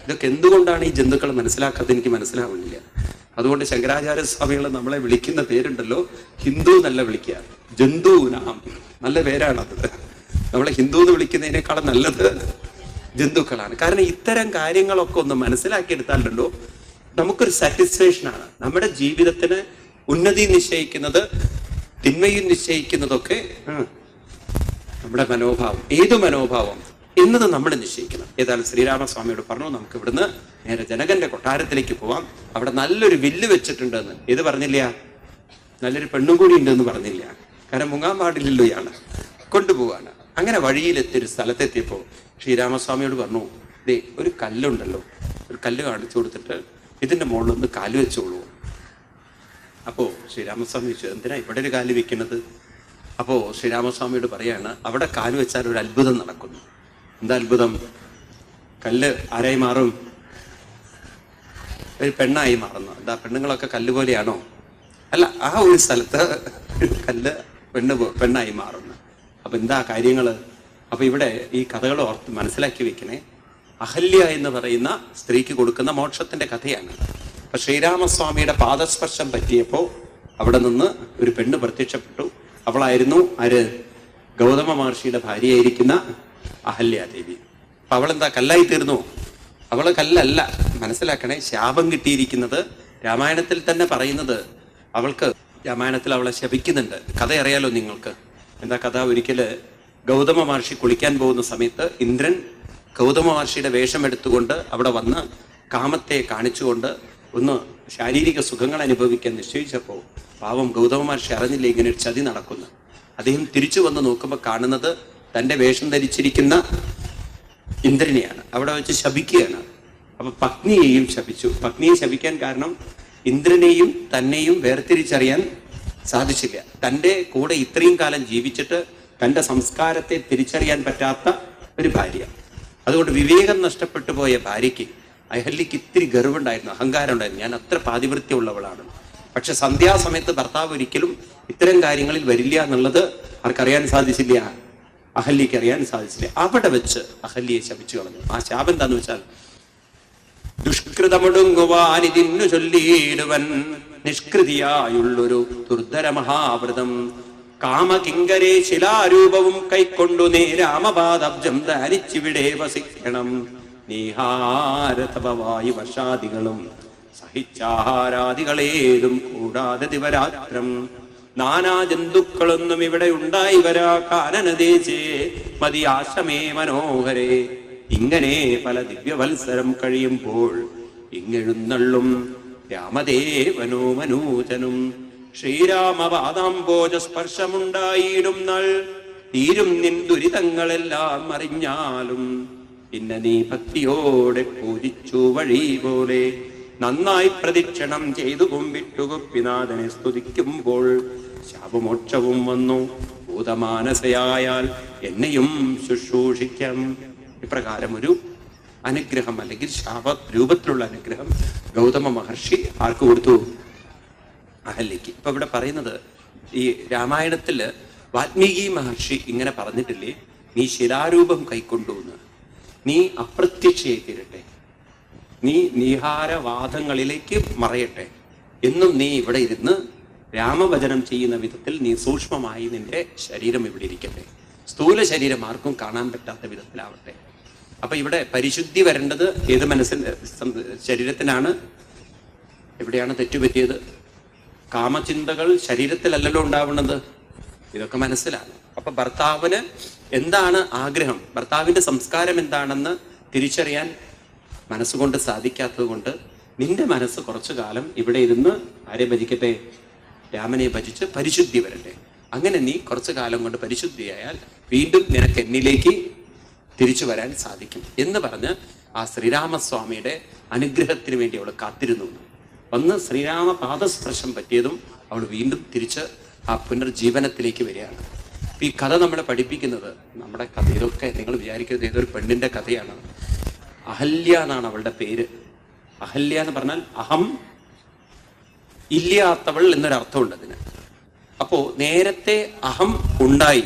ഇതൊക്കെ എന്തുകൊണ്ടാണ് ഈ ജന്തുക്കൾ മനസ്സിലാക്കാതെ എനിക്ക് മനസ്സിലാവുന്നില്ല. അതുകൊണ്ട് ശങ്കരാചാര്യ സ്വാമികൾ നമ്മളെ വിളിക്കുന്ന പേരുണ്ടല്ലോ, ഹിന്ദു എന്നല്ല വിളിക്കുക, ജന്തുനാം. നല്ല പേരാണത്. നമ്മളെ ഹിന്ദു എന്ന് വിളിക്കുന്നതിനേക്കാളും നല്ലത് ജന്തുക്കളാണ്. കാരണം ഇത്തരം കാര്യങ്ങളൊക്കെ ഒന്ന് മനസ്സിലാക്കിയെടുത്താലുണ്ടല്ലോ നമുക്കൊരു സാറ്റിസ്ഫാക്ഷനാണ്. നമ്മുടെ ജീവിതത്തിന് ഉന്നതി നിശ്ചയിക്കുന്നത്, തിന്മയും നിശ്ചയിക്കുന്നതൊക്കെ നമ്മുടെ മനോഭാവം. ഏത് മനോഭാവം എന്നത് നമ്മൾ നിശ്ചയിക്കണം. ഏതായാലും ശ്രീരാമസ്വാമിയോട് പറഞ്ഞു, നമുക്ക് ഇവിടുന്ന് നേരെ ജനകന്റെ കൊട്ടാരത്തിലേക്ക് പോവാം. അവിടെ നല്ലൊരു വില്ല് വെച്ചിട്ടുണ്ടെന്ന്. ഏത് പറഞ്ഞില്ല? നല്ലൊരു പെണ്ണും കൂടി ഉണ്ടെന്ന് പറഞ്ഞില്ല. കാരണം മുങ്ങാൻ പാടില്ലല്ലോ ഇയാള്. കൊണ്ടുപോവാണ്. അങ്ങനെ വഴിയിലെത്തിയൊരു സ്ഥലത്തെത്തിയപ്പോ ശ്രീരാമസ്വാമിയോട് പറഞ്ഞു, ദേ ഒരു കല്ലുണ്ടല്ലോ, ഒരു കല്ല് കാണിച്ചു കൊടുത്തിട്ട് ഇതിന്റെ മുകളിലൊന്ന് കാല് വെച്ചോളൂ. അപ്പോ ശ്രീരാമസ്വാമി ചോദിച്ചു, എന്തിനാ ഇവിടെ ഒരു കാല് വെക്കുന്നത്? അപ്പോ ശ്രീരാമസ്വാമിയോട് പറയാണ്, അവിടെ കാല് വെച്ചാൽ ഒരു അത്ഭുതം നടക്കുന്നു. എന്താ അത്ഭുതം? കല്ല് ആരായി മാറും? ഒരു പെണ്ണായി മാറുന്നു. എന്താ, പെണ്ണുങ്ങളൊക്കെ കല്ല് പോലെയാണോ? അല്ല, ആ ഒരു സ്ഥലത്ത് കല്ല് പെണ്ണായി മാറുന്നു. അപ്പൊ എന്താ കാര്യങ്ങള്? അപ്പൊ ഇവിടെ ഈ കഥകൾ ഓർത്ത് മനസ്സിലാക്കി വെക്കണേ. അഹല്യ എന്ന് പറയുന്ന സ്ത്രീക്ക് കൊടുക്കുന്ന മോക്ഷത്തിന്റെ കഥയാണ്. അപ്പൊ ശ്രീരാമസ്വാമിയുടെ പാദസ്പർശം പറ്റിയപ്പോ അവിടെ നിന്ന് ഒരു പെണ്ണ് പ്രത്യക്ഷപ്പെട്ടു. അവളായിരുന്നു ആര്? ഗൗതമ മഹർഷിയുടെ ഭാര്യയായിരിക്കുന്ന അഹല്യാദേവി. അപ്പൊ അവളെന്താ, കല്ലായി തീർന്നു? അവള് കല്ലല്ല. മനസ്സിലാക്കണേ, ശാപം കിട്ടിയിരിക്കുന്നത് രാമായണത്തിൽ തന്നെ പറയുന്നത്. അവൾക്ക് രാമായണത്തിൽ അവളെ ശപിക്കുന്നുണ്ട്. കഥ അറിയാലോ നിങ്ങൾക്ക്. എന്താ കഥ? ഒരിക്കല് ഗൗതമ മഹർഷി കുളിക്കാൻ പോകുന്ന സമയത്ത് ഇന്ദ്രൻ ഗൗതമ മഹർഷിയുടെ വേഷം എടുത്തുകൊണ്ട് അവിടെ വന്ന് കാമത്തെ കാണിച്ചുകൊണ്ട് ഒന്ന് ശാരീരിക സുഖങ്ങൾ അനുഭവിക്കാൻ നിശ്ചയിച്ചപ്പോൾ പാവം ഗൗതമ മഹർഷി അറിഞ്ഞില്ല ഇങ്ങനെ ഒരു ചതി നടക്കുന്നു. അദ്ദേഹം തിരിച്ചു വന്ന് നോക്കുമ്പോൾ കാണുന്നത് തൻ്റെ വേഷം ധരിച്ചിരിക്കുന്ന ഇന്ദ്രനെയാണ്. അവിടെ വെച്ച് ശപിക്കുകയാണ്. അപ്പൊ പത്നിയെയും ശപിച്ചു. പത്നിയെ ശപിക്കാൻ കാരണം ഇന്ദ്രനെയും തന്നെയും വേർതിരിച്ചറിയാൻ സാധിച്ചില്ല. തൻ്റെ കൂടെ ഇത്രയും കാലം ജീവിച്ചിട്ട് തൻ്റെ സംസ്കാരത്തെ തിരിച്ചറിയാൻ പറ്റാത്ത ഒരു ഭാര്യ. അതുകൊണ്ട് വിവേകം നഷ്ടപ്പെട്ടു പോയ ഭാര്യയ്ക്ക്, അഹല്യക്ക് ഇത്തിരി ഗർവുണ്ടായിരുന്നു, അഹങ്കാരം ഉണ്ടായിരുന്നു. ഞാൻ അത്ര പാതിവൃത്യമുള്ളവളാണ്. പക്ഷെ സന്ധ്യാസമയത്ത് ഭർത്താവ് ഒരിക്കലും ഇത്തരം കാര്യങ്ങളിൽ വരില്ല എന്നുള്ളത് ആർക്കറിയാൻ സാധിച്ചില്ല? അഹല്യക്ക് അറിയാൻ സാധിച്ചില്ല. അവിടെ വെച്ച് അഹല്യയെ ശപിച്ചു കളഞ്ഞു. ആ ശാപം എന്താന്ന് വെച്ചാൽ, ദുഷ്കൃതമൊടുങ്ങുവാനിതിന്നു ചൊല്ലിയിടുവൻ നിഷ്കൃതിയായുള്ളൊരു ദുർധര മഹാവ്രതം കാമകിങ്കരേ ശിലാരൂപവും കൈക്കൊണ്ടു നേരാമപാദബ്ജം ധരിച്ചിവിടെ വസിക്കണം. നീഹാരതപവായു വർഷാദികളും സഹിച്ചാഹാരാദികളേതും കൂടാതെ ദിവരാത്രം നാനാ ജന്തുക്കളൊന്നും ഇവിടെ ഉണ്ടായി വരാ കാനനദേശേ മതിയാശമേ മനോഹരേ. ഇങ്ങനെ പല ദിവ്യവത്സരം കഴിയുമ്പോൾ ഇങ്ങെഴുന്നള്ളും രാമദേവനോ മനൂജനും ശ്രീരാമപാദാംബോജ സ്പർശമുണ്ടായിടും നാൾ തീരും നിൻ ദുരിതങ്ങളെല്ലാം അറിഞ്ഞാലും പിന്നെ നീ ഭക്തിയോടെ പൂജിച്ചു വഴി പോലെ നന്നായി പ്രദക്ഷിണം ചെയ്തു കുമ്പിട്ടു ഗോപിനാഥനെ സ്തുതിക്കുമ്പോൾ ശാപമോക്ഷവും വന്നു ഭൂതമാനസയായാൽ എന്നെയും ശുശ്രൂഷിക്കാം. ഇപ്രകാരം ഒരു അനുഗ്രഹം അല്ലെങ്കിൽ ശാപ രൂപത്തിലുള്ള അനുഗ്രഹം ഗൗതമ മഹർഷി ആർക്ക് കൊടുത്തു? അഹല്യക്ക്. ഇപ്പൊ ഇവിടെ പറയുന്നത്, ഈ രാമായണത്തില് വാൽമീകി മഹർഷി ഇങ്ങനെ പറഞ്ഞിട്ടില്ലേ, നീ ശിലാരൂപം കൈക്കൊണ്ടു എന്ന്, നീ അപ്രത്യക്ഷയായി തീരട്ടെ, നീ നീഹാരവാദങ്ങളിലേക്ക് മറയട്ടെ, എന്നും നീ ഇവിടെ ഇരുന്ന് രാമവചനം ചെയ്യുന്ന വിധത്തിൽ നീ സൂക്ഷ്മമായി നിന്റെ ശരീരം ഇവിടെ ഇരിക്കട്ടെ, സ്ഥൂല ശരീരം ആർക്കും കാണാൻ പറ്റാത്ത വിധത്തിലാവട്ടെ. അപ്പൊ ഇവിടെ പരിശുദ്ധി വരേണ്ടത് ഏത് മനസ്സിന്റെ ശരീരത്തിനാണ്? എവിടെയാണ് തെറ്റുപറ്റിയത്? കാമചിന്തകൾ ശരീരത്തിലല്ലല്ലോ ഉണ്ടാവുന്നത്. ഇതൊക്കെ മനസ്സിലാണ്. അപ്പൊ ഭർത്താവിന് എന്താണ് ആഗ്രഹം, ഭർത്താവിന്റെ സംസ്കാരം എന്താണെന്ന് തിരിച്ചറിയാൻ മനസ്സുകൊണ്ട് സാധിക്കാത്തത് കൊണ്ട് നിന്റെ മനസ്സ് കുറച്ചു കാലം ഇവിടെ ഇരുന്ന് ആരെ ഭജിക്കട്ടെ? രാമനെ ഭജിച്ച് പരിശുദ്ധി വരട്ടെ. അങ്ങനെ നീ കുറച്ചു കാലം കൊണ്ട് പരിശുദ്ധിയായാൽ വീണ്ടും നിനക്ക് എന്നിലേക്ക് തിരിച്ചു വരാൻ സാധിക്കും എന്ന് പറഞ്ഞ് ആ ശ്രീരാമസ്വാമിയുടെ അനുഗ്രഹത്തിന് വേണ്ടി അവൾ കാത്തിരുന്നു. വന്ന് ശ്രീരാമ പാദസ്പർശം പറ്റിയതും അവൾ വീണ്ടും തിരിച്ച് ആ പുനർജീവനത്തിലേക്ക് വരികയാണ്. ഈ കഥ നമ്മളെ പഠിപ്പിക്കുന്നത്, നമ്മുടെ കഥ ഇതൊക്കെ നിങ്ങൾ വിചാരിക്കുന്നത് ഏതൊരു പെണ്ണിന്റെ കഥയാണ്. അഹല്യ എന്നാണ് അവളുടെ പേര്. അഹല്യ എന്ന് പറഞ്ഞാൽ അഹം ഇല്ലാത്തവൾ എന്നൊരർത്ഥമുണ്ട് അതിന്. അപ്പോ നേരത്തെ അഹം ഉണ്ടായി,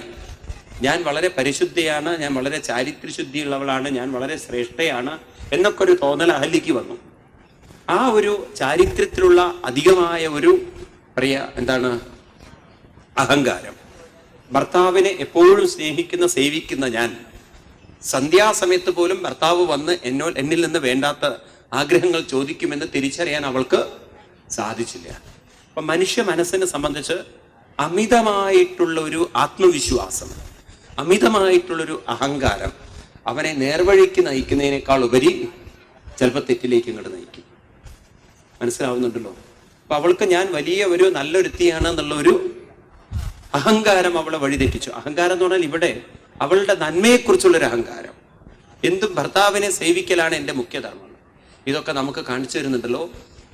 ഞാൻ വളരെ പരിശുദ്ധയാണ്, ഞാൻ വളരെ ചാരിത്രശുദ്ധിയുള്ളവളാണ്, ഞാൻ വളരെ ശ്രേഷ്ഠയാണ് എന്നൊക്കെ ഒരു തോന്നൽ അഹല്യയ്ക്ക് വന്നു. ആ ഒരു ചാരിത്രത്തിലുള്ള അധികമായ ഒരു എന്താണ് അഹങ്കാരം. ഭർത്താവിനെ എപ്പോഴും സ്നേഹിക്കുന്ന സേവിക്കുന്ന ഞാൻ സന്ധ്യാസമയത്ത് പോലും ഭർത്താവ് വന്ന് എന്നിൽ നിന്ന് വേണ്ടാത്ത ആഗ്രഹങ്ങൾ ചോദിക്കുമെന്ന് തിരിച്ചറിയാൻ അവൾക്ക് സാധിച്ചില്ല. അപ്പൊ മനുഷ്യ മനസ്സിനെ സംബന്ധിച്ച് അമിതമായിട്ടുള്ള ഒരു ആത്മവിശ്വാസം, അമിതമായിട്ടുള്ളൊരു അഹങ്കാരം അവനെ നേർവഴിക്ക് നയിക്കുന്നതിനേക്കാൾ ഉപരി ചിലപ്പോൾ തെറ്റിലേക്ക് ഇങ്ങോട്ട് നയിക്കും. മനസ്സിലാവുന്നുണ്ടല്ലോ? അപ്പൊ അവൾക്ക് ഞാൻ വലിയ ഒരു നല്ലൊരുത്തിയാണ് എന്നുള്ള ഒരു അഹങ്കാരം അവളെ വഴിതെറ്റിച്ചു. അഹങ്കാരം എന്ന് പറഞ്ഞാൽ ഇവിടെ അവളുടെ നന്മയെക്കുറിച്ചുള്ളൊരു അഹങ്കാരം. എന്തും ഭർത്താവിനെ സേവിക്കലാണ് എൻ്റെ മുഖ്യധർമ്മം. ഇതൊക്കെ നമുക്ക് കാണിച്ചു തരുന്നുണ്ടല്ലോ.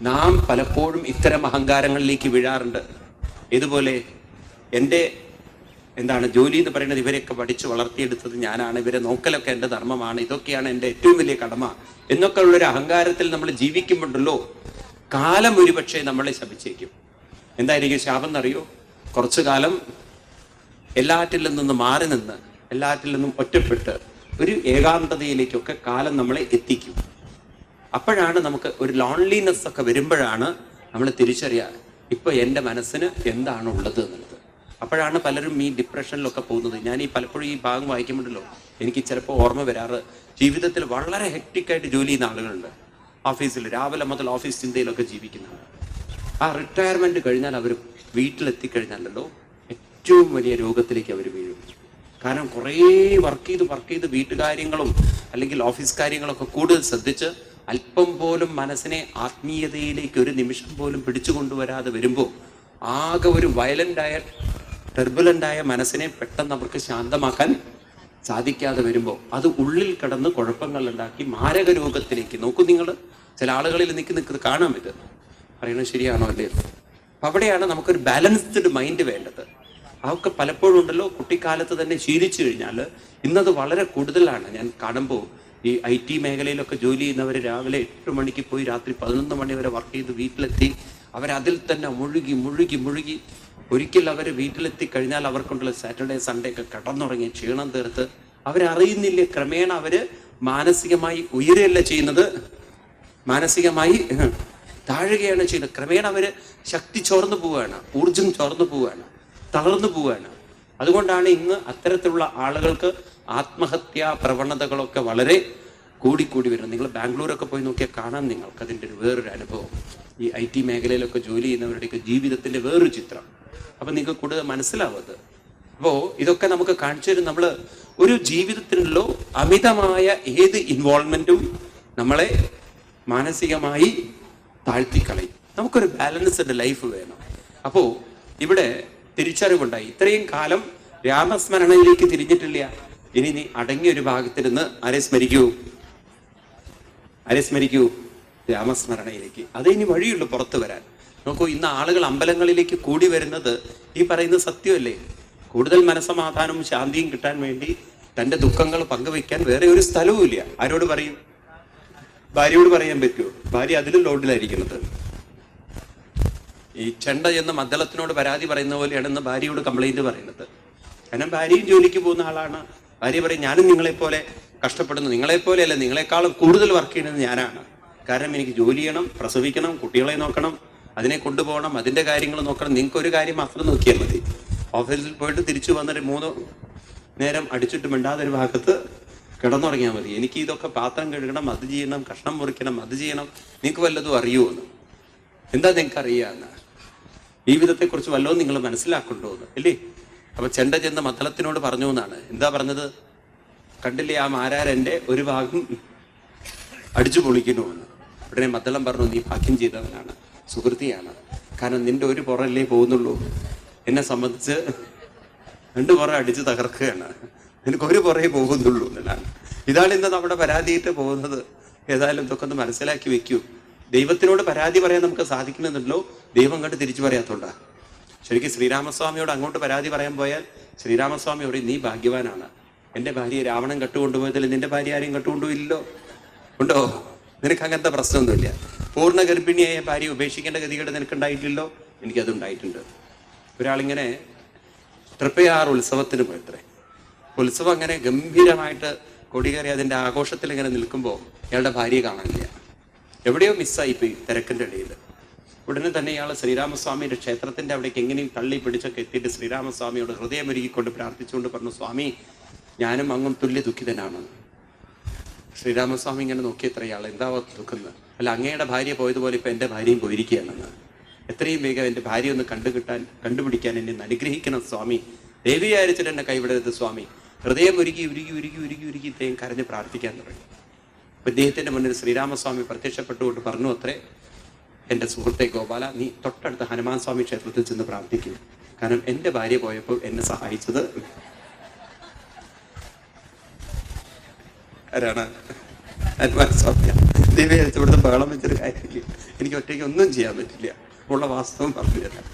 നാം പലപ്പോഴും ഇത്തരം അഹങ്കാരങ്ങളിലേക്ക് വീഴാറുണ്ട്. ഇതുപോലെ എൻ്റെ ജോലി എന്ന് പറയുന്നത് ഇവരെയൊക്കെ പഠിച്ചു വളർത്തിയെടുത്തത് ഞാനാണ്, ഇവരെ നോക്കലൊക്കെ എൻ്റെ ധർമ്മമാണ്, ഇതൊക്കെയാണ് എൻ്റെ ഏറ്റവും വലിയ കടമ എന്നൊക്കെ ഉള്ളൊരു അഹങ്കാരത്തിൽ നമ്മൾ ജീവിക്കുമ്പോണ്ടല്ലോ കാലം ഒരുപക്ഷെ നമ്മളെ ശപിച്ചേക്കും. എന്തായിരിക്കും ശാപം എന്നറിയോ? കുറച്ചു കാലം എല്ലാറ്റിൽ നിന്നും മാറി നിന്ന്, എല്ലാറ്റിൽ നിന്നും ഒറ്റപ്പെട്ട് ഒരു ഏകാന്തതയിലേക്കൊക്കെ കാലം നമ്മളെ എത്തിക്കും. അപ്പോഴാണ് നമുക്ക് ഒരു ലോൺലിനെസ് ഒക്കെ വരുമ്പോഴാണ് നമ്മൾ തിരിച്ചറിയാൻ ഇപ്പൊ എൻ്റെ മനസ്സിന് എന്താണ് ഉള്ളത് എന്നുള്ളത്. അപ്പോഴാണ് പലരും ഈ ഡിപ്രഷനിലൊക്കെ പോകുന്നത്. ഞാൻ പലപ്പോഴും ഈ ഭാഗം വായിക്കുമ്പോഴല്ലോ എനിക്ക് ചിലപ്പോൾ ഓർമ്മ വരാറ്, ജീവിതത്തിൽ വളരെ ഹെക്റ്റിക്കായിട്ട് ജോലി ചെയ്യുന്ന ആളുകളുണ്ട്. ഓഫീസിൽ രാവിലെ മുതൽ ഓഫീസ് ചിന്തയിലൊക്കെ ജീവിക്കുന്നവർ. ആ റിട്ടയർമെന്റ് കഴിഞ്ഞാൽ അവർ വീട്ടിലെത്തിക്കഴിഞ്ഞാലല്ലോ ഏറ്റവും വലിയ രോഗത്തിലേക്ക് അവർ വീഴും. കാരണം കുറേ വർക്ക് ചെയ്ത് വീട്ടുകാര്യങ്ങളും അല്ലെങ്കിൽ ഓഫീസ് കാര്യങ്ങളൊക്കെ കൂടുതൽ ശ്രദ്ധിച്ച് അല്പം പോലും മനസ്സിനെ ആത്മീയതയിലേക്ക് ഒരു നിമിഷം പോലും പിടിച്ചു കൊണ്ടുവരാതെ വരുമ്പോൾ ആകെ ഒരു ടെർബുലൻ്റായ മനസ്സിനെ പെട്ടെന്ന് അവർക്ക് ശാന്തമാക്കാൻ സാധിക്കാതെ വരുമ്പോൾ അത് ഉള്ളിൽ കിടന്ന് കുഴപ്പങ്ങൾ ഉണ്ടാക്കി മാരക രോഗത്തിലേക്ക് നോക്കൂ. നിങ്ങൾ ചില ആളുകളിൽ നിൽക്കുന്നത് കാണാൻ പറ്റും. പറയണത് ശരിയാണോ അല്ലേ? അപ്പം അവിടെയാണ് നമുക്കൊരു ബാലൻസ്ഡ് മൈൻഡ് വേണ്ടത്. അതൊക്കെ പലപ്പോഴും ഉണ്ടല്ലോ കുട്ടിക്കാലത്ത് തന്നെ ശീലിച്ചു കഴിഞ്ഞാൽ ഇന്നത് വളരെ കൂടുതലാണ്. ഞാൻ കാണുമ്പോൾ ഈ IT മേഖലയിലൊക്കെ ജോലി ചെയ്യുന്നവർ രാവിലെ 8 മണിക്ക് പോയി രാത്രി 11 മണി വരെ വർക്ക് ചെയ്ത് വീട്ടിലെത്തി അവരതിൽ തന്നെ മുഴുകി ഒരിക്കൽ അവർ വീട്ടിലെത്തി കഴിഞ്ഞാൽ അവർക്കുണ്ടല്ലോ സാറ്റർഡേ സൺഡേ ഒക്കെ കിടന്നുറങ്ങി ക്ഷീണം തീർത്ത് അവരറിയുന്നില്ല. ക്രമേണ അവര് മാനസികമായി ഉയരുകയല്ല ചെയ്യുന്നത്, മാനസികമായി താഴുകയാണ് ചെയ്യുന്നത്. ക്രമേണ അവര് ശക്തി ചോർന്നു പോവുകയാണ്, ഊർജം ചോർന്നു പോവുകയാണ്, തളർന്നു പോവുകയാണ്. അതുകൊണ്ടാണ് ഇന്ന് അത്തരത്തിലുള്ള ആളുകൾക്ക് ആത്മഹത്യാ പ്രവണതകളൊക്കെ വളരെ കൂടിക്കൂടി വരുന്നത്. നിങ്ങൾ ബാംഗ്ലൂരൊക്കെ പോയി നോക്കിയാൽ കാണാം നിങ്ങൾക്ക് അതിൻ്റെ വേറൊരു അനുഭവം. ഈ IT മേഖലയിലൊക്കെ ജോലി ചെയ്യുന്നവരുടെയൊക്കെ ജീവിതത്തിന്റെ വേറൊരു ചിത്രം. അപ്പൊ നിങ്ങൾക്ക് കൂടുതൽ മനസ്സിലാവത്. അപ്പോൾ ഇതൊക്കെ നമുക്ക് കാണിച്ചു തരും. നമ്മൾ ഒരു ജീവിതത്തിനുള്ള അമിതമായ ഏത് ഇൻവോൾവ്മെന്റും നമ്മളെ മാനസികമായി താഴ്ത്തിക്കളയും. നമുക്കൊരു ബാലൻസ്ഡ് ലൈഫ് വേണം. അപ്പോ ഇവിടെ തിരിച്ചറിവുണ്ടായി. ഇത്രയും കാലം രാമസ്മരണയിലേക്ക് തിരിഞ്ഞിട്ടില്ല. ഇനി നീ അടങ്ങിയൊരു ഭാഗത്തിരുന്ന് ആരെ സ്മരിക്കൂ? രാമസ്മരണയിലേക്ക്. അതേ ഇനി വഴിയുള്ളൂ പുറത്തു വരാൻ. നോക്കൂ, ഇന്ന് ആളുകൾ അമ്പലങ്ങളിലേക്ക് കൂടി വരുന്നത് ഈ പറയുന്നത് സത്യമല്ലേ? കൂടുതൽ മനസ്സമാധാനവും ശാന്തിയും കിട്ടാൻ വേണ്ടി തന്റെ ദുഃഖങ്ങൾ പങ്കുവെക്കാൻ വേറെ ഒരു സ്ഥലവും ഇല്ല. ആരോട് പറയും? ഭാര്യയോട് പറയാൻ പറ്റുമോ? ഭാര്യ അതിലും ലോഡിലായിരിക്കുന്നത്. ഈ ചെണ്ട എന്ന മദ്ദളത്തിനോട് പരാതി പറയുന്ന പോലെയാണ് ഇന്ന് ഭാര്യയോട് കംപ്ലൈന്റ് പറയുന്നത്. കാരണം ഭാര്യയും ജോലിക്ക് പോകുന്ന ആളാണ്. ഭാര്യ പറയും ഞാനും നിങ്ങളെപ്പോലെ കഷ്ടപ്പെടുന്നു, നിങ്ങളെപ്പോലെയല്ല, നിങ്ങളെക്കാളും കൂടുതൽ വർക്ക് ചെയ്യുന്നത് ഞാനാണ്. കാരണം എനിക്ക് ജോലി ചെയ്യണം, പ്രസവിക്കണം, കുട്ടികളെ നോക്കണം, അതിനെ കൊണ്ടുപോകണം, അതിന്റെ കാര്യങ്ങൾ നോക്കണം. നിങ്ങൾക്ക് ഒരു കാര്യം മാത്രം നോക്കിയാൽ മതി. ഓഫീസിൽ പോയിട്ട് തിരിച്ചു വന്നിട്ട് 3 നേരം അടിച്ചിട്ട് മിണ്ടാതൊരു ഭാഗത്ത് കിടന്നുറങ്ങിയാൽ മതി. എനിക്ക് ഇതൊക്കെ പാത്രം കഴുകണം, അത് ചെയ്യണം, കഷ്ണം മുറിക്കണം, അത് ചെയ്യണം. നിങ്ങൾക്ക് വല്ലതും അറിയുമോന്ന്? എന്താ നിങ്ങൾക്ക് അറിയാന്ന്? ജീവിതത്തെക്കുറിച്ച് വല്ലതും നിങ്ങൾ മനസ്സിലാക്കണ്ടോ എന്ന് അല്ലേ? അപ്പൊ ചെണ്ട മദ്ദളത്തിനോട് പറഞ്ഞു എന്നാണ്. എന്താ പറഞ്ഞത്? കണ്ടില്ലേ ആ മാരാരന്റെ ഒരു ഭാഗം അടിച്ചു പൊളിക്കണമെന്ന്. ഉടനെ മദ്ദളം പറഞ്ഞു, നീ ഭാഗ്യം ചെയ്തവനാണ്, സുഹൃത്തിയാണ്. കാരണം നിന്റെ ഒരു പുറമല്ലേ പോകുന്നുള്ളൂ, എന്നെ സംബന്ധിച്ച് 2 പുറം അടിച്ച് തകർക്കുകയാണ്, നിനക്കൊരു പുറമേ പോകുന്നുള്ളൂ എന്നുള്ളതാണ്. ഇതാണ് ഇന്ന് നമ്മുടെ പരാതിയിട്ട് പോകുന്നത്. ഏതായാലും ഇതൊക്കെ ഒന്ന് മനസ്സിലാക്കി വെക്കൂ. ദൈവത്തിനോട് പരാതി പറയാൻ നമുക്ക് സാധിക്കണമെന്നുണ്ടല്ലോ, ദൈവം അങ്ങോട്ട് തിരിച്ചു പറയാത്തോണ്ടാ. ശരിക്കും ശ്രീരാമസ്വാമിയോട് അങ്ങോട്ട് പരാതി പറയാൻ പോയാൽ ശ്രീരാമസ്വാമി പറയും, നീ ഭാഗ്യവാനാണ്, എൻ്റെ ഭാര്യയെ രാവണൻ കട്ടുകൊണ്ടുപോയതിൽ നിന്റെ ഭാര്യ ആരെയും കട്ടുകൊണ്ടുപോയില്ലോ? ഉണ്ടോ? നിനക്ക് അങ്ങനത്തെ പ്രശ്നമൊന്നുമില്ല. പൂർണ്ണ ഗർഭിണിയായ ഭാര്യ ഉപേക്ഷിക്കേണ്ട ഗതികേട് നിനക്കുണ്ടായിട്ടില്ലല്ലോ? എനിക്കതുണ്ടായിട്ടുണ്ട്. ഒരാളിങ്ങനെ തൃപ്പയാർ ഉത്സവത്തിന് പോയത്രേ. ഉത്സവം അങ്ങനെ ഗംഭീരമായിട്ട് കൊടികയറി അതിൻ്റെ ആഘോഷത്തിൽ ഇങ്ങനെ നിൽക്കുമ്പോൾ ഇയാളുടെ ഭാര്യയെ കാണാനില്ല. എവിടെയോ മിസ്സായിപ്പോയി തിരക്കിൻ്റെ ഇടയിൽ. ഉടനെ തന്നെ ഇയാൾ ശ്രീരാമസ്വാമിയുടെ ക്ഷേത്രത്തിൻ്റെ അവിടേക്ക് എങ്ങനെയും തള്ളി പിടിച്ചൊക്കെ എത്തിയിട്ട് ശ്രീരാമസ്വാമിയോട് ഹൃദയമൊരുക്കിക്കൊണ്ട് പ്രാർത്ഥിച്ചുകൊണ്ട് പറഞ്ഞു, സ്വാമി ഞാനും അങ്ങും തുല്യ ദുഃഖിതനാണ്. ശ്രീരാമസ്വാമി ഇങ്ങനെ നോക്കിയത്ര ഇയാൾ എന്താ ദുഃഖുന്നത്? അല്ല, അങ്ങയുടെ ഭാര്യ പോയതുപോലെ ഇപ്പം എൻ്റെ ഭാര്യയും പോയിരിക്കുകയാണെന്ന്. എത്രയും വേഗം എൻ്റെ ഭാര്യ ഒന്ന് കണ്ടുപിടിക്കാൻ എന്നെ അനുഗ്രഹിക്കണം സ്വാമി. ദേവി വിചാരിച്ചിട്ട് എന്നെ കൈവിടരുത് സ്വാമി. ഹൃദയം ഉരുകി ഉരുകി ഉരുകി ഉരുകി ഉരുകി ഇദ്ദേഹം കരഞ്ഞ് പ്രാർത്ഥിക്കാൻ തുടങ്ങി. അപ്പം ഇദ്ദേഹത്തിൻ്റെ മുന്നിൽ ശ്രീരാമസ്വാമി പ്രത്യക്ഷപ്പെട്ടുകൊണ്ട് പറഞ്ഞു അത്രേ, എൻ്റെ സുഹൃത്തെ ഗോപാല, നീ തൊട്ടടുത്ത ഹനുമാൻ സ്വാമി ക്ഷേത്രത്തിൽ ചെന്ന് പ്രാർത്ഥിക്കും. കാരണം എൻ്റെ ഭാര്യ പോയപ്പോൾ എന്നെ സഹായിച്ചത് ആരാണ്? ഹനുമാൻ സ്വാമിയാണ്. ദേവി വിചാരിച്ച് ഇവിടുത്തെ ബഹളം വെച്ചൊരു കാര്യമില്ല, എനിക്ക് ഒറ്റയ്ക്ക് ഒന്നും ചെയ്യാൻ പറ്റില്ല, ഉള്ള വാസ്തവം പറഞ്ഞു തരാം.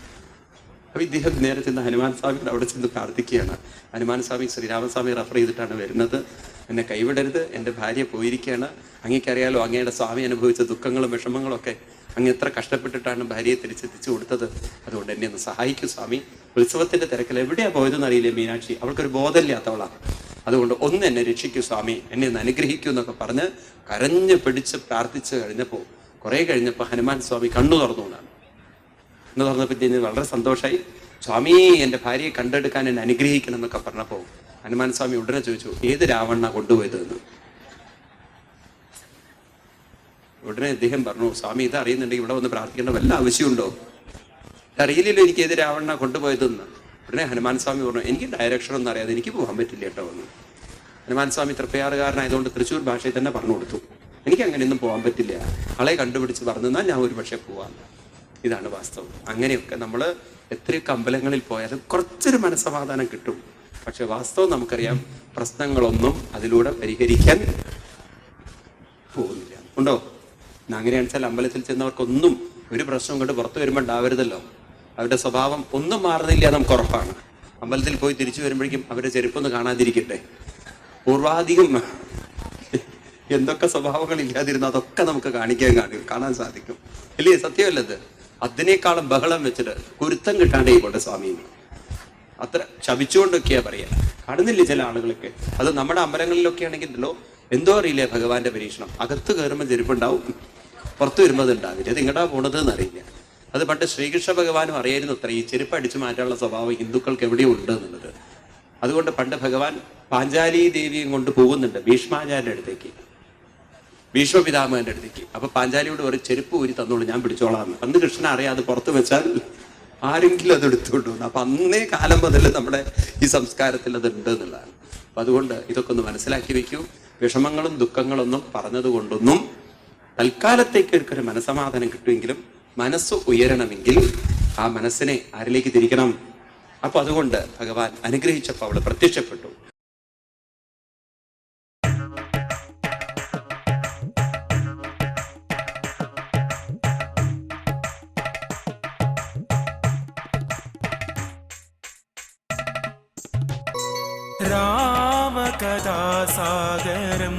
അപ്പോൾ ഇദ്ദേഹം നേരെ ചെന്ന് ഹനുമാൻ സ്വാമിയോട് അവിടെ ചെന്ന് പ്രാർത്ഥിക്കുകയാണ്. ഹനുമാൻ സ്വാമി ശ്രീരാമസ്വാമി റെഫർ ചെയ്തിട്ടാണ് വരുന്നത്. എന്നെ കൈവിടരുത്, എൻ്റെ ഭാര്യ പോയിരിക്കുകയാണ്. അങ്ങേക്കറിയാലോ അങ്ങയുടെ സ്വാമി അനുഭവിച്ച ദുഃഖങ്ങളും വിഷമങ്ങളും ഒക്കെ. അങ്ങ് എത്ര കഷ്ടപ്പെട്ടിട്ടാണ് ഭാര്യയെ തിരിച്ചെത്തിച്ചു കൊടുത്തത്. അതുകൊണ്ട് എന്നെ ഒന്ന് സഹായിക്കൂ സ്വാമി. ഉത്സവത്തിൻ്റെ തിരക്കിൽ എവിടെയാണ് പോയതെന്ന് അറിയില്ലേ മീനാക്ഷി, അവൾക്കൊരു ബോധമില്ലാത്തവളാണ്. അതുകൊണ്ട് ഒന്ന് എന്നെ രക്ഷിക്കൂ സ്വാമി, എന്നെ ഒന്ന് അനുഗ്രഹിക്കൂ എന്നൊക്കെ പറഞ്ഞ് കരഞ്ഞ് പിടിച്ച് പ്രാർത്ഥിച്ച് കഴിഞ്ഞപ്പോൾ കുറേ കഴിഞ്ഞപ്പോൾ ഹനുമാൻ സ്വാമി കണ്ണു തുറന്നു എന്നാണ്. എന്ന് പറഞ്ഞപ്പോൾ വളരെ സന്തോഷമായി. സ്വാമി എൻ്റെ ഭാര്യയെ കണ്ടെടുക്കാൻ എന്നെ അനുഗ്രഹിക്കണം എന്നൊക്കെ പറഞ്ഞപ്പോൾ ഹനുമാൻ സ്വാമി ഉടനെ ചോദിച്ചു, ഏത് രാവണ കൊണ്ടുപോയത് എന്ന്. ഉടനെ അദ്ദേഹം പറഞ്ഞു, സ്വാമി ഇത് അറിയുന്നുണ്ടെങ്കിൽ ഇവിടെ വന്ന് പ്രാർത്ഥിക്കേണ്ട വല്ല ആവശ്യമുണ്ടോ? അറിയില്ലല്ലോ എനിക്ക് ഏത് രാവണ കൊണ്ടുപോയതെന്ന്. ഉടനെ ഹനുമാൻ സ്വാമി പറഞ്ഞു, എനിക്ക് ഡയറക്ഷൻ ഒന്നും അറിയാതെ എനിക്ക് പോകാൻ പറ്റില്ല കേട്ടോ എന്ന്. ഹനുമാൻ സ്വാമി തൃപ്പയാറുകാരനായതുകൊണ്ട് തൃശ്ശൂർ ഭാഷയിൽ തന്നെ പറഞ്ഞു കൊടുത്തു, എനിക്ക് അങ്ങനെയൊന്നും പോകാൻ പറ്റില്ല, ആളെ കണ്ടുപിടിച്ച് പറഞ്ഞു തന്നാൽ ഞാൻ ഒരു പക്ഷേ പോവാം. ഇതാണ് വാസ്തവം. അങ്ങനെയൊക്കെ നമ്മൾ എത്രയൊക്കെ അമ്പലങ്ങളിൽ പോയാലും കുറച്ചൊരു മനസ്സമാധാനം കിട്ടും. പക്ഷെ വാസ്തവം നമുക്കറിയാം, പ്രശ്നങ്ങളൊന്നും അതിലൂടെ പരിഹരിക്കാൻ പോകുന്നില്ല. ഉണ്ടോ? അങ്ങനെയാണെന്ന് വെച്ചാൽ അമ്പലത്തിൽ ചെന്നവർക്കൊന്നും ഒരു പ്രശ്നം കൊണ്ട് പുറത്തു വരുമ്പോൾ ഉണ്ടാവരുതല്ലോ. അവരുടെ സ്വഭാവം ഒന്നും മാറുന്നില്ല, നമുക്ക് ഉറപ്പാണ്. അമ്പലത്തിൽ പോയി തിരിച്ചു വരുമ്പോഴേക്കും അവരുടെ ചെരുപ്പൊന്ന് കാണാതിരിക്കട്ടെ. പൂർവാധികം എന്തൊക്കെ സ്വഭാവങ്ങൾ ഇല്ലാതിരുന്നു അതൊക്കെ നമുക്ക് കാണാൻ സാധിക്കും. ഇല്ലേ? സത്യമല്ലത്? അതിനേക്കാളും ബഹളം വെച്ചിട്ട് കുരുത്തം കിട്ടാണ്ടേ കൊണ്ട് സ്വാമി അത്ര ശപിച്ചുകൊണ്ടൊക്കെയാ പറയാ. കാണുന്നില്ലേ ചില ആളുകളൊക്കെ? അത് നമ്മുടെ അമ്പലങ്ങളിലൊക്കെ ആണെങ്കിലോ എന്തോ അറിയില്ലേ ഭഗവാന്റെ പരീക്ഷണം. അകത്ത് കയറുമ്പോൾ ചെരുപ്പുണ്ടാവും, പുറത്തു വരുമ്പോൾ അത് ഉണ്ടാവില്ല. അത് എങ്ങടാ പോണത് എന്നറിയില്ല. അത് പണ്ട് ശ്രീകൃഷ്ണ ഭഗവാനും അറിയായിരുന്നു അത്ര ഈ ചെരുപ്പ് അടിച്ചു മാറ്റാനുള്ള സ്വഭാവം ഹിന്ദുക്കൾക്ക് എവിടെയും ഉണ്ട് എന്നുള്ളത്. അതുകൊണ്ട് പണ്ട് ഭഗവാൻ പാഞ്ചാലി ദേവിയും കൊണ്ട് പോകുന്നുണ്ട് ഭീഷ്മാചാര്യന്റെ അടുത്തേക്ക്, ഭീഷ്മപിതാമഹന്റെ അടുത്തേക്ക്. അപ്പൊ പാഞ്ചാലിയോട് ഒരു ചെരുപ്പ് ഊരി തന്നോളൂ, ഞാൻ പിടിച്ചോളാം. അന്ന് കൃഷ്ണൻ അറിയാം അത് പുറത്ത് വെച്ചാൽ ആരെങ്കിലും അത് എടുത്തുകൊണ്ട് വന്നു. അപ്പൊ അന്നേ കാലം മുതൽ നമ്മുടെ ഈ സംസ്കാരത്തിൽ അത് ഉണ്ട് എന്നുള്ളതാണ്. അപ്പൊ അതുകൊണ്ട് ഇതൊക്കെ ഒന്ന് മനസ്സിലാക്കി വെക്കൂ. വിഷമങ്ങളും ദുഃഖങ്ങളൊന്നും പറഞ്ഞത് കൊണ്ടൊന്നും തൽക്കാലത്തേക്ക് ഒരു മനസ്സമാധാനം കിട്ടുമെങ്കിലും മനസ്സ് ഉയരണമെങ്കിൽ ആ മനസ്സിനെ ആരിലേക്ക് തിരിക്കണം? അപ്പൊ അതുകൊണ്ട് ഭഗവാൻ അനുഗ്രഹിച്ചപ്പോൾ അവള് പ്രത്യക്ഷപ്പെട്ടു. രാമകഥാസാഗരം